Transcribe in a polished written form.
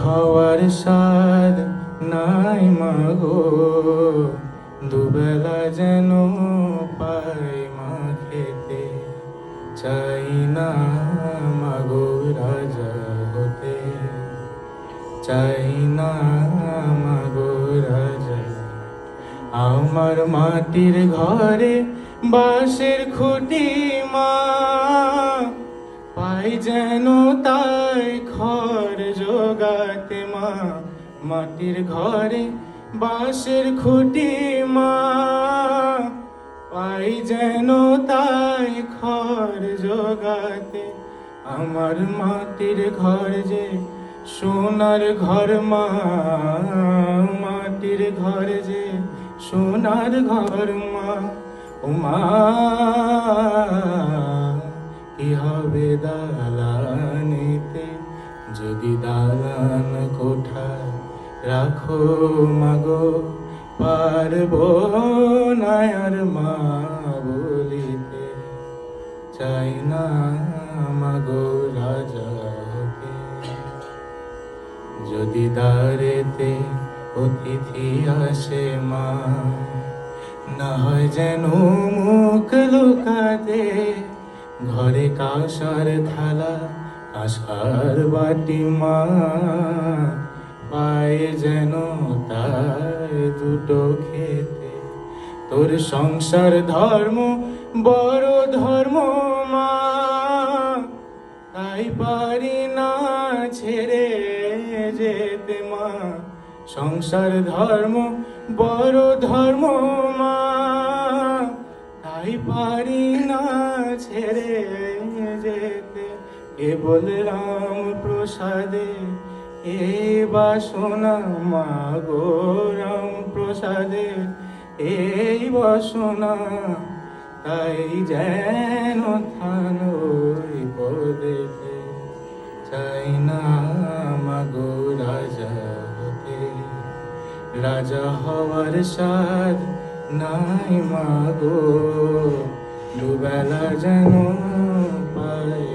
হওয়ার স্বাদ নাই মাগো, দুবেলা যেন পাই মা খেতে। চাই না মাগো রাজা হতে, চাই না মাগো রাজা। আমার মাটির ঘরে বাঁশের খুঁটি মা, পাই যেন তাই খড় জোগাতে মা। মাটির ঘরে বাঁশের খুঁটি মা, পাই যেন তাই খড় জোগাতে। আমার মাটির ঘর যে সোনার ঘর মা, মাটির ঘর যে সোনার ঘর মা। ও মা, কি হবে দালানেতে যদি দালান কোঠা রাখো মাগো, পারবো না আর মা বলিতে। চাই না মাগো রাজা হতে, যদি দ্বারেতে অতিথি আসে মা, না হয় যেন মুখ লুকাতে। ঘরে কাঁসার থালা কাঁসার বাটি মা, পায়ে যেন তাই দুটো খেতে। তোর সংসার ধর্ম বড় ধর্ম মা, তাই পারি না ছেড়ে যেতে মা। সংসার ধর্ম বড় ধর্ম মা, তাই পারি না ছেড়ে যেতে। কেবল রাম প্রসাদে এই বাসনা মা গো, রাম প্রসাদে এই বাসনা। তাই যেন থান ওই পদেতে। চাই না মাগো রাজা হতে, রাজা হওয়ার স্বাদ নাই মাগো, দুবেলা যেন পাই